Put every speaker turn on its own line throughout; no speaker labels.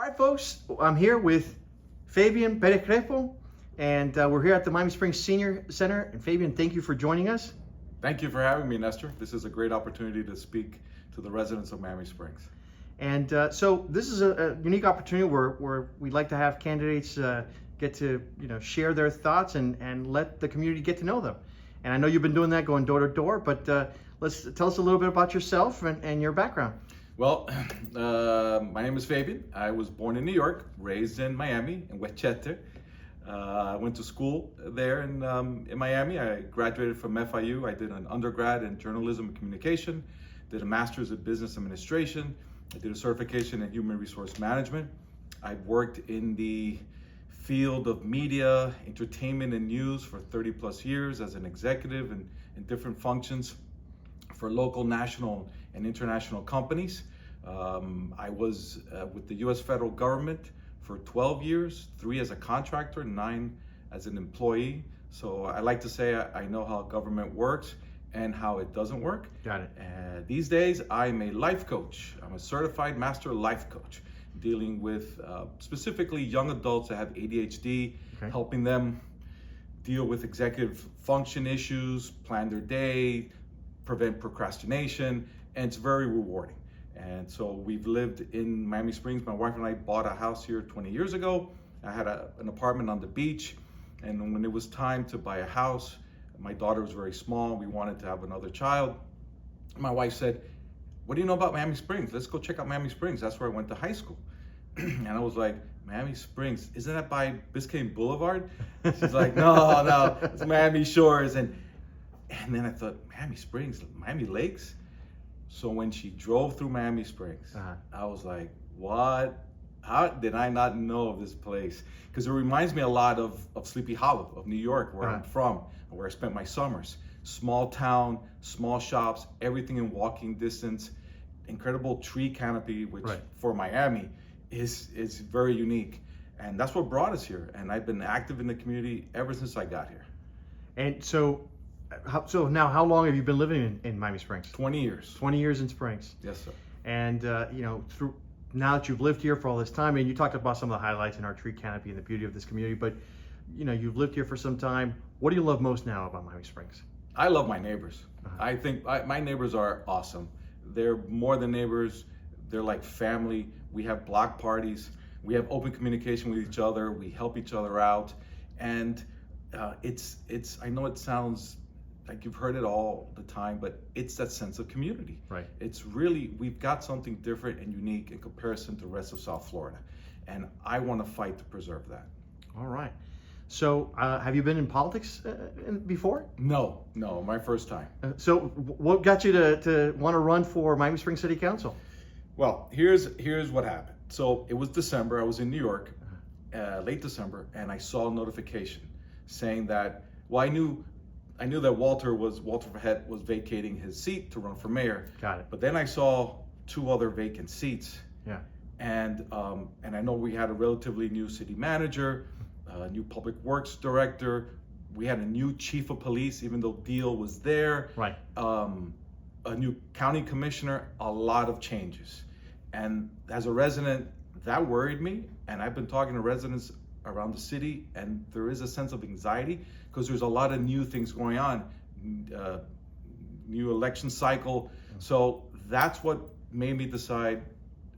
right, folks, I'm here with Fabian Perez-Crespo, and we're here at the Miami Springs Senior Center. And Fabian, thank you for joining us.
Thank you for having me, Nestor. This is a great opportunity to speak to the residents of Miami Springs.
And so this is a unique opportunity where we'd like to have candidates get to share their thoughts and let the community get to know them. And I know you've been doing that, going door to door, but let's tell us a little bit about yourself and your background.
Well, my name is Fabian. I was born in New York, raised in Miami, in Westchester. I went to school there in Miami. I graduated from FIU. I did an undergrad in journalism and communication, did a master's in business administration. I did a certification in human resource management. I've worked in the field of media, entertainment, and news for 30 plus years as an executive in different functions for local, national, and international companies. I was with the U.S. federal government for 12 years, 3 as a contractor, 9 as an employee. So I like to say I know how government works and how it doesn't work.
Got it.
These days, I'm a life coach. I'm a certified master life coach, dealing with specifically young adults that have ADHD,
Okay.
helping them deal with executive function issues, plan their day, prevent procrastination, and it's very rewarding. And so we've lived in Miami Springs. My wife and I bought a house here 20 years ago. I had an apartment on the beach, and when it was time to buy a house, my daughter was very small. We wanted to have another child. My wife said, "What do you know about Miami Springs? Let's go check out Miami Springs." That's where I went to high school. And I was like, "Miami Springs, isn't that by Biscayne Boulevard?" She's like, no, it's Miami Shores. And then I thought, Miami Springs, Miami Lakes? So when she drove through Miami Springs, I was like, what? How did I not know of this place? Because it reminds me a lot of Sleepy Hollow, of New York, where I'm from, where I spent my summers. Small town, small shops, everything in walking distance, incredible tree canopy, which for Miami is very unique. And that's what brought us here. And I've been active in the community ever since I got here.
And so now how long have you been living in Miami Springs?
20 years.
20 years in Springs.
Yes, sir.
And through now that you've lived here for all this time, and you talked about some of the highlights in our tree canopy and the beauty of this community, but you've lived here for some time. What do you love most now about Miami Springs?
I love my neighbors. I think my neighbors are awesome. They're more than neighbors. They're like family. We have block parties. We have open communication with each other. We help each other out. And it's I know it sounds like you've heard it all the time, but it's that sense of community.
Right.
It's really, we've got something different and unique in comparison to the rest of South Florida. And I want to fight to preserve that.
All right. So have you been in politics before?
No, my first time.
So what got you to want to run for Miami Springs City Council?
Well, here's what happened. So it was December. I was in New York, late December, and I saw a notification saying that, well, I knew that Walter Verhette was vacating his seat to run for mayor.
Got it.
But then I saw 2 other vacant seats.
Yeah.
And I know we had a relatively new city manager, a new public works director. We had a new chief of police, even though Deal was there.
Right.
A new county commissioner, a lot of changes. And as a resident, that worried me. And I've been talking to residents around the city, and there is a sense of anxiety because there's a lot of new things going on, new election cycle. So that's what made me decide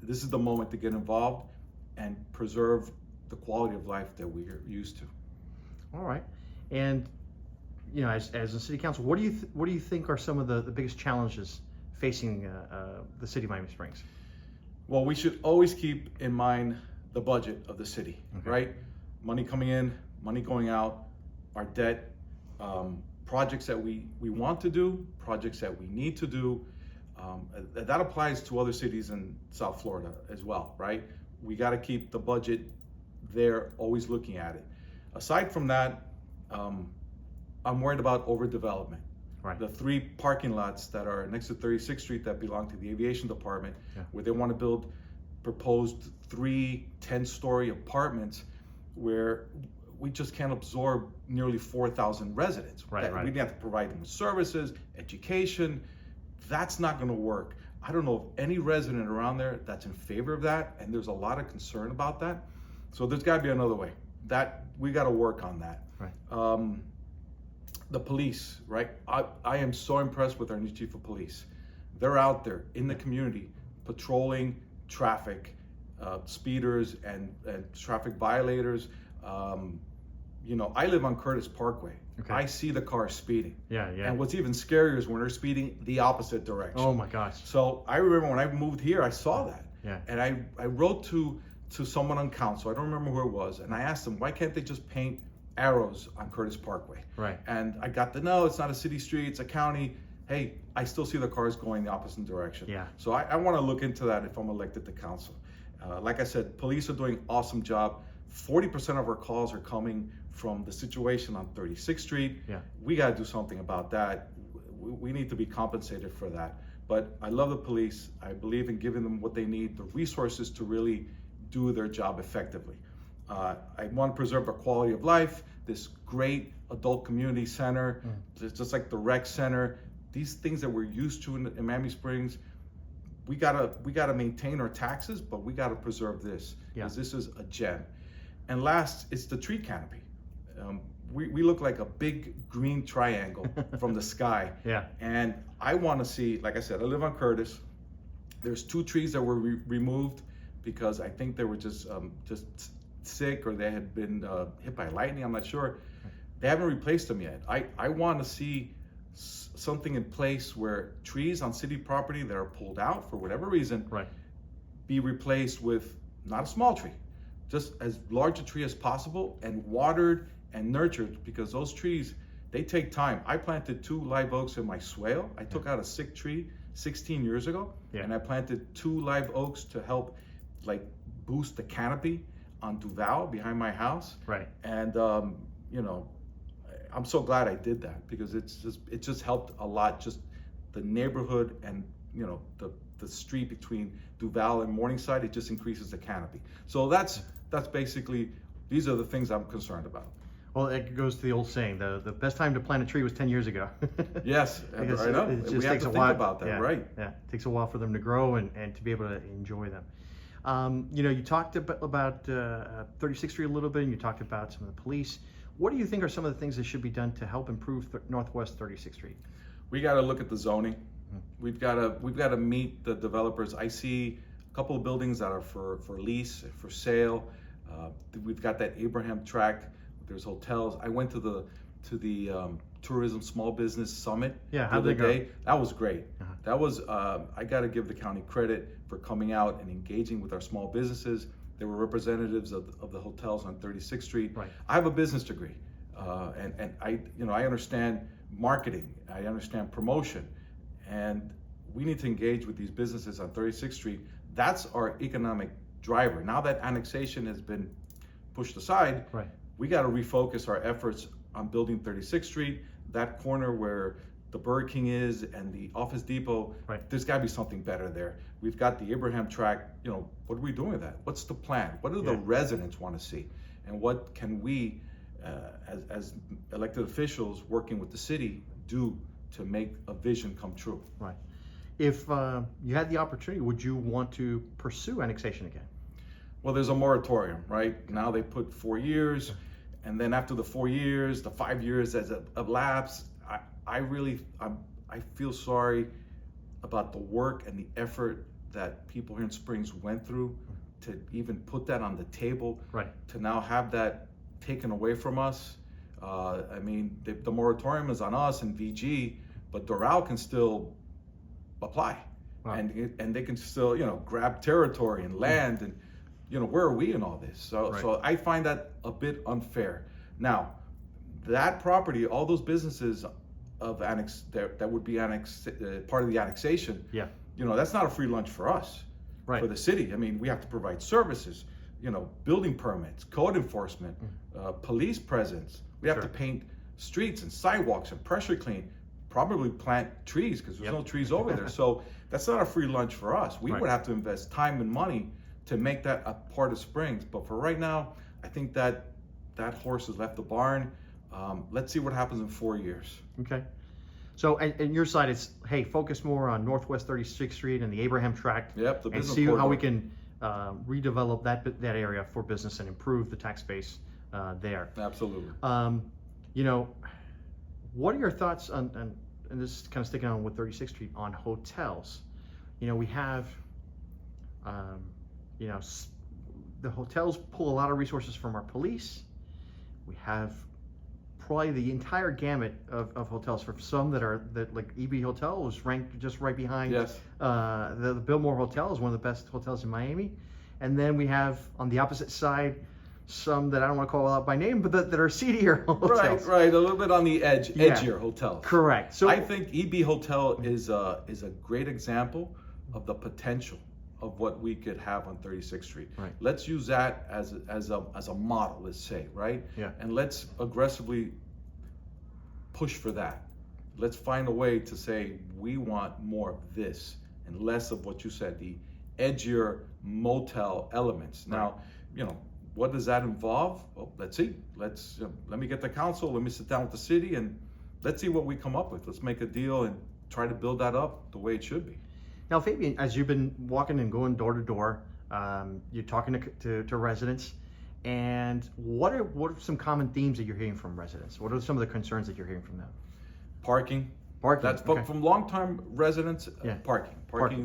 this is the moment to get involved and preserve the quality of life that we're used to.
All right. And as a city council, what do you think are some of the biggest challenges facing the city of Miami Springs?
Well, we should always keep in mind the budget of the city, right? Money coming in, money going out, our debt, projects that we want to do, projects that we need to do. That applies to other cities in South Florida as well, right? We got to keep the budget there, always looking at it. Aside from that, I'm worried about overdevelopment.
Right.
The 3 parking lots that are next to 36th Street that belong to the aviation department, where they want to build proposed 3 10-story apartments where we just can't absorb nearly 4,000 residents.
Right.
We have to provide them with services, education. That's not going to work. I don't know of any resident around there that's in favor of that, and there's a lot of concern about that. So there's got to be another way. That we got to work on that.
Right.
The police, right? I am so impressed with our new chief of police. They're out there in the community patrolling traffic, speeders and traffic violators. You know, I live on Curtis Parkway.
Okay.
I see the cars speeding.
Yeah, yeah.
And what's even scarier is when they're speeding the opposite direction.
Oh my gosh.
So I remember when I moved here, I saw that.
Yeah.
And I wrote to someone on council, I don't remember who it was, and I asked them, why can't they just paint arrows on Curtis Parkway?
Right.
And I got the, no, it's not a city street, it's a county. Hey, I still see the cars going the opposite direction.
Yeah.
So I want to look into that if I'm elected to council. Like I said, police are doing an awesome job. 40% of our calls are coming from the situation on 36th Street.
Yeah.
We got to do something about that. We need to be compensated for that. But I love the police. I believe in giving them what they need, the resources to really do their job effectively. I want to preserve the quality of life, this great adult community center, just like the rec center, these things that we're used to in Miami Springs. We gotta maintain our taxes, but we gotta preserve this, because this is a gem. And last, it's the tree canopy. We look like a big green triangle from the sky.
Yeah.
And I want to see, like I said, I live on Curtis. There's 2 trees that were removed because I think they were just sick, or they had been hit by lightning. I'm not sure. They haven't replaced them yet. I want to see something in place where trees on city property that are pulled out for whatever reason,
Right.
be replaced with not a small tree, just as large a tree as possible, and watered and nurtured, because those trees, they take time. I planted 2 live oaks in my swale. I took out a sick tree 16 years ago, and I planted 2 live oaks to help like boost the canopy on Duval behind my house.
Right.
And you know, I'm so glad I did that, because it just helped a lot, just the neighborhood, and you know, the street between Duval and Morningside, it just increases the canopy. So that's basically, these are the things I'm concerned about.
Well, it goes to the old saying, the best time to plant a tree was 10 years ago.
Yes, I know.
It just
We have
takes
to
a
think
while.
about that,
Yeah,
right?
Yeah, it takes a while for them to grow and to be able to enjoy them. You know, you talked about 36th Street a little bit, and you talked about some of the police. What do you think are some of the things that should be done to help improve Northwest 36th Street?
We got to look at the zoning. We've got to meet the developers. I see a couple of buildings that are for lease, for sale. We've got that Abraham tract. There's hotels. I went to the Tourism Small Business Summit the other day. That was great. That was I got to give the county credit for coming out and engaging with our small businesses. There were representatives of the hotels on 36th Street.
Right.
I have a business degree, and I understand marketing. I understand promotion, and we need to engage with these businesses on 36th Street. That's our economic driver. Now that annexation has been pushed aside,
Right.
we got to refocus our efforts on building 36th Street, that corner where the Burger King is and the Office Depot.
Right.
There's got to be something better there. We've got the Abraham tract. You know, what are we doing with that? What's the plan? What do the residents want to see? And what can we, as elected officials working with the city, do to make a vision come true?
Right. If you had the opportunity, would you want to pursue annexation again?
Well, there's a moratorium, right? Now they put 4 years, and then after the 4 years, the 5 years as a lapse. I feel sorry about the work and the effort that people here in Springs went through to even put that on the table.
Right.
To now have that taken away from us. I mean, the moratorium is on us and VG, but Doral can still apply. Wow. And they can still, you know, grab territory and land, and you know, where are we in all this? So I find that a bit unfair. Now, that property, all those businesses of annex that would be annexed, part of the annexation. Yeah. You know, that's not a free lunch for us. Right. For the city. I mean, we have to provide services. You know, building permits, code enforcement, police presence. We have to paint streets and sidewalks and pressure clean. Probably plant trees, because there's no trees over there. So that's not a free lunch for us. We would have to invest time and money to make that a part of Springs. But for right now, I think that horse has left the barn. Let's see what happens in 4 years.
Okay. So, and your side is, hey, focus more on Northwest 36th Street and the Abraham Tract,
Yep, the
and
business
see how
corridor.
we can redevelop that area for business and improve the tax base there.
Absolutely.
You know, what are your thoughts on, and this is kind of sticking on with 36th Street, on hotels? You know, we have, you know, the hotels pull a lot of resources from our police. We have probably the entire gamut of hotels. For some that like EB Hotel was ranked just right behind.
Yes.
The Biltmore Hotel is one of the best hotels in Miami, and then we have on the opposite side some that I don't want to call out by name, but that are seedier hotels.
Right. A little bit on the edge,
Yeah.
edgier hotels.
Correct. So
I think EB Hotel is a great example of the potential of what we could have on 36th Street.
Right.
Let's use that as a model, let's say, right?
Yeah.
And let's aggressively push for that. Let's find a way to say we want more of this and less of what you said, the edgier motel elements. Now, you know, what does that involve? Well, let's see. Let me get the council. Let me sit down with the city and let's see what we come up with. Let's make a deal and try to build that up the way it should be.
now, Fabian, as you've been walking and going door to door, you're talking to residents, and what are some common themes that you're hearing from residents? What are some of the concerns that you're hearing from them?
Parking.
Parking.
That's
okay.
from long-term residents.
Yeah.
Parking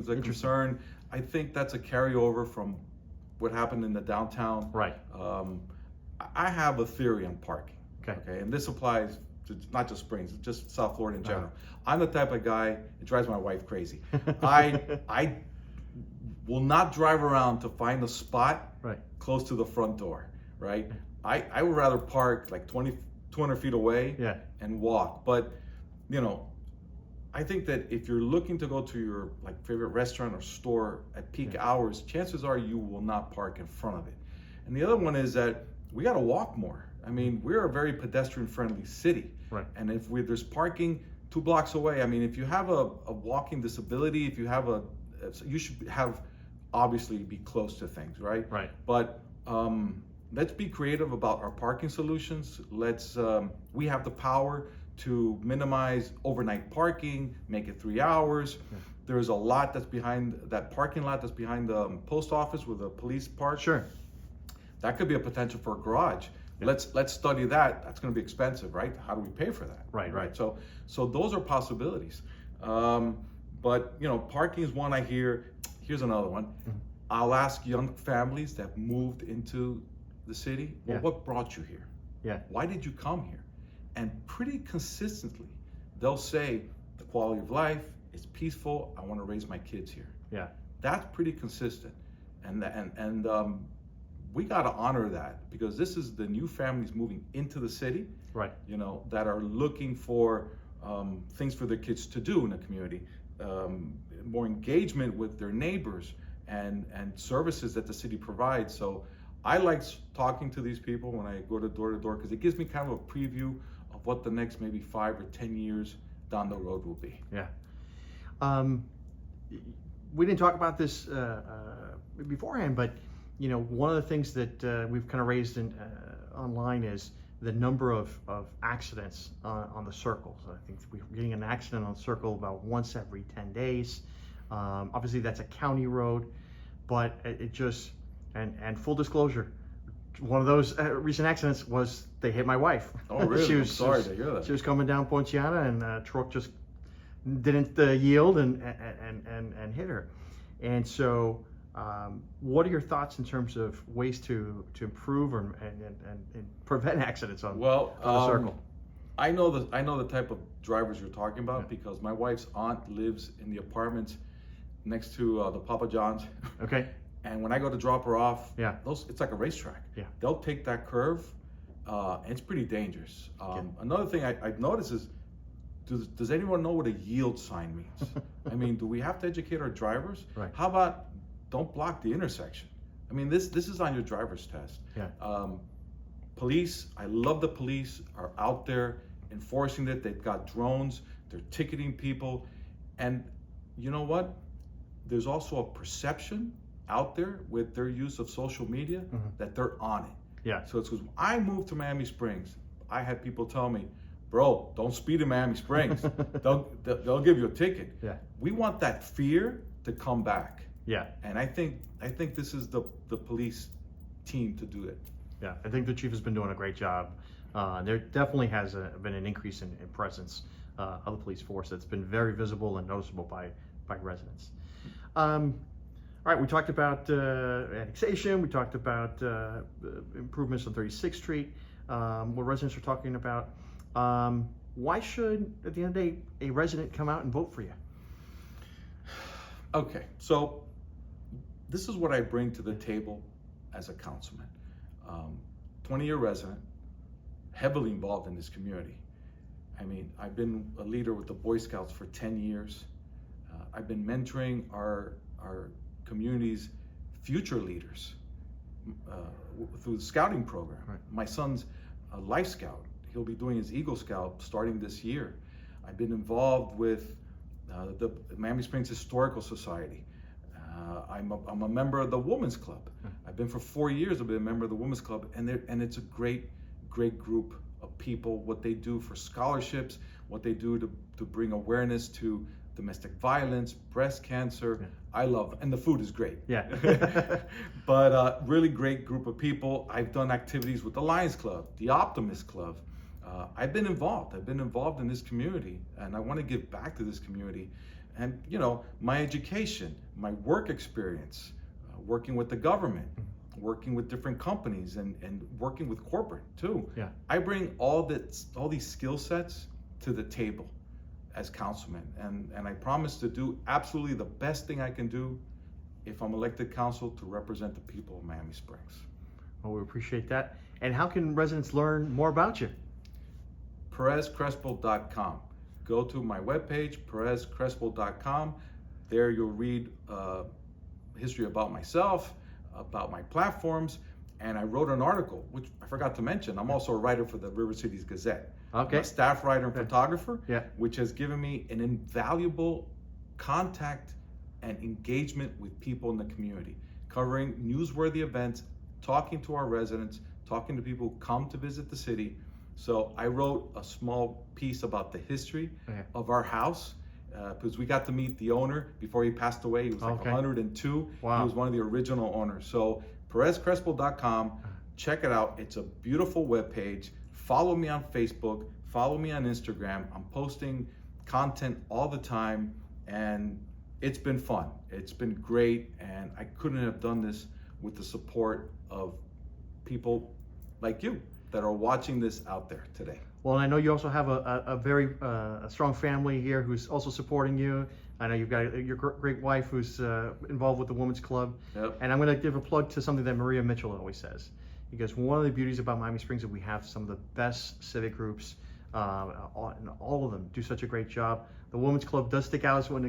is a
Interesting.
concern. I think that's a carryover from what happened in the downtown.
Right.
I have a theory on parking.
Okay.
And this applies to not just Springs, just South Florida in general. I'm the type of guy, it drives my wife crazy. I will not drive around to find a spot
Right.
close to the front door, right? I would rather park like 200 feet away
Yeah.
and walk. But, you know, I think that if you're looking to go to your like favorite restaurant or store at peak hours, chances are you will not park in front of it. And the other one is that we got to walk more. I mean, we're a very pedestrian-friendly city.
Right.
And if there's parking 2 blocks away, I mean, if you have a walking disability, if you have you should have, obviously, be close to things, right?
Right.
But let's be creative about our parking solutions. We have the power to minimize overnight parking, make it 3 hours.
Yeah.
There's a lot that's behind that parking lot that's behind the post office with the police park.
Sure.
That could be a potential for a garage.
Yeah.
Let's study that. That's going to be expensive, right? How do we pay for that?
Right.
So those are possibilities. But you know, parking is one I hear. Here's another one.
Mm-hmm.
I'll ask young families that moved into the city, well,
Yeah.
what brought you here?
Yeah.
Why did you come here? And pretty consistently, they'll say the quality of life is peaceful. I want to raise my kids here.
Yeah.
That's pretty consistent, and we got to honor that because this is the new families moving into the city.
Right.
You know, that are looking for things for their kids to do in the community, more engagement with their neighbors, and services that the city provides. So I like talking to these people when I go to door because it gives me kind of a preview of what the next maybe 5 or 10 years down the road will be.
Yeah. We didn't talk about this beforehand, but you know, one of the things that we've kind of raised online is the number of accidents on the circle. So I think we're getting an accident on the circle about once every 10 days. Obviously, that's a county road, but it just, and full disclosure, one of those recent accidents was they hit my wife.
Oh, really? I'm sorry
she
to hear that.
She was coming down Ponciana, and a truck just didn't yield and hit her. And so, what are your thoughts in terms of ways to improve and prevent accidents on the circle?
I know the type of drivers you're talking about because my wife's aunt lives in the apartments next to the Papa John's.
Okay.
And when I go to drop her off,
Yeah.
it's like a racetrack.
Yeah.
They'll take that curve, and it's pretty dangerous. Another thing I've noticed is, does anyone know what a yield sign means? I mean, do we have to educate our drivers?
Right.
How about don't block the intersection? I mean, this is on your driver's test.
Yeah.
Police, I love the police are out there enforcing it. They've got drones. They're ticketing people. And you know what? There's also a perception out there with their use of social media that they're on it.
Yeah.
So it's because I moved to Miami Springs, I had people tell me, bro, don't speed in Miami Springs. they'll give you a ticket.
Yeah.
We want that fear to come back.
Yeah.
And I think this is the police team to do it.
Yeah, I think the chief has been doing a great job. There definitely has been an increase in presence of the police force that's been very visible and noticeable by residents. All right, we talked about annexation. We talked about improvements on 36th Street. What residents are talking about. Why should, at the end of the day, a resident come out and vote for you?
Okay, so this is what I bring to the table as a councilman. 20-year resident, heavily involved in this community. I mean, I've been a leader with the Boy Scouts for 10 years. I've been mentoring our community's future leaders through the scouting program.
Right.
My son's a Life Scout. He'll be doing his Eagle Scout starting this year. I've been involved with the Miami Springs Historical Society. I'm a member of the Women's Club. I've been for 4 years. I've been a member of the Women's Club, and it's a great group of people. What they do for scholarships, what they do to bring awareness to domestic violence, breast cancer.
Yeah.
I love, and the food is great.
Yeah.
But really great group of people. I've done activities with the Lions Club, the Optimist Club. I've been involved in this community, and I want to give back to this community. And you know, my education, my work experience, working with the government, working with different companies, and working with corporate too.
Yeah.
I bring all these skill sets to the table as councilman, and I promise to do absolutely the best thing I can do if I'm elected council to represent the people of Miami Springs.
Well, we appreciate that. And how can residents learn more about you?
Perez-Crespo.com. Go to my webpage, Perez-Crespo.com. There you'll read history about myself, about my platforms, and I wrote an article, which I forgot to mention. I'm also a writer for the River Cities Gazette.
Okay.
I'm a staff writer and photographer,
Yeah.
which has given me an invaluable contact and engagement with people in the community, covering newsworthy events, talking to our residents, talking to people who come to visit the city. So I wrote a small piece about the history of our house, because we got to meet the owner before he passed away. He was like 102.
Wow.
He was one of the original owners. So PerezCrespo.com, check it out. It's a beautiful webpage. Follow me on Facebook, follow me on Instagram. I'm posting content all the time, and it's been fun. It's been great, and I couldn't have done this with the support of people like you that are watching this out there today.
Well, I know you also have a very strong family here who's also supporting you. I know you've got your great wife who's involved with the Women's Club.
Yep.
And I'm going to give a plug to something that Maria Mitchell always says. Because one of the beauties about Miami Springs is that we have some of the best civic groups, and all of them do such a great job. The Women's Club does stick out as one of the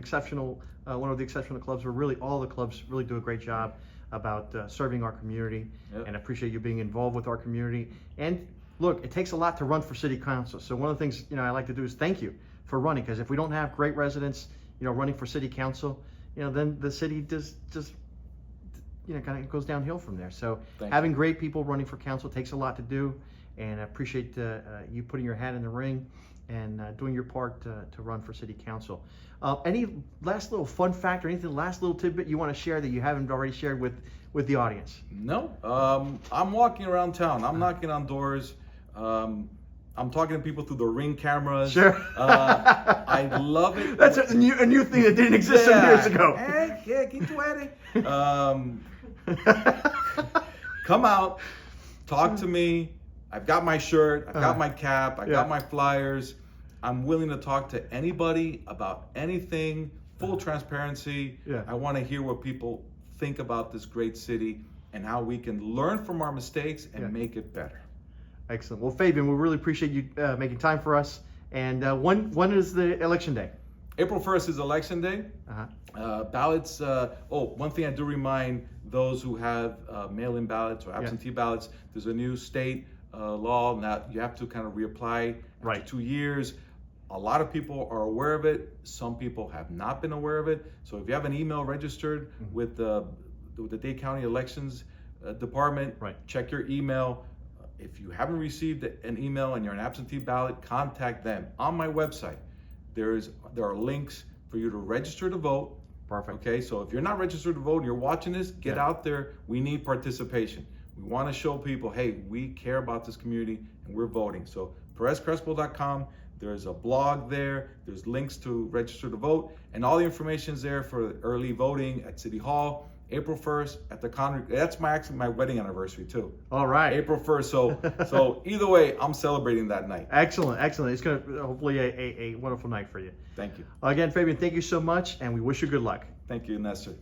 exceptional clubs, but really all the clubs really do a great job about serving our community.
Yep.
And I appreciate you being involved with our community. And look, it takes a lot to run for city council. So one of the things I like to do is thank you for running, because if we don't have great residents running for city council, then the city just kind of goes downhill from there. So having great people running for council takes a lot to do, and I appreciate you putting your hat in the ring and doing your part to run for city council. Any last little fun fact or anything, last little tidbit you want to share that you haven't already shared with the audience?
No, I'm walking around town. I'm knocking on doors. I'm talking to people through the Ring cameras.
Sure.
I love it.
That's a new thing that didn't exist some years ago.
Hey, yeah, get to it. Come out, talk to me. I've got my shirt, I've got my cap, I've got my flyers. I'm willing to talk to anybody about anything, full transparency.
Yeah.
I want to hear what people think about this great city and how we can learn from our mistakes and make it better.
Excellent. Well, Fabian, we really appreciate you making time for us. And when is the election day?
April 1st is election day. Ballots. One thing I do remind those who have mail-in ballots or absentee ballots, there's a new state law now. You have to kind of reapply after 2 years. A lot of people are aware of it. Some people have not been aware of it. So if you have an email registered with the Dade County Elections Department, check your email. if you haven't received an email and you're an absentee ballot, contact them. On my website, there are links for you to register to vote.
Perfect.
Okay, so if you're not registered to vote and you're watching this, get out there. We need participation. We want to show people, hey, we care about this community and we're voting. So Perez-Crespo.com, there's a blog there, there's links to register to vote, and all the information is there for early voting at City Hall, April 1st at the that's actually my wedding anniversary too.
All right.
April 1st. So either way, I'm celebrating that night.
Excellent. It's going to hopefully a wonderful night for you.
Thank you.
Again, Fabian, thank you so much, and we wish you good luck.
Thank you, Nestor.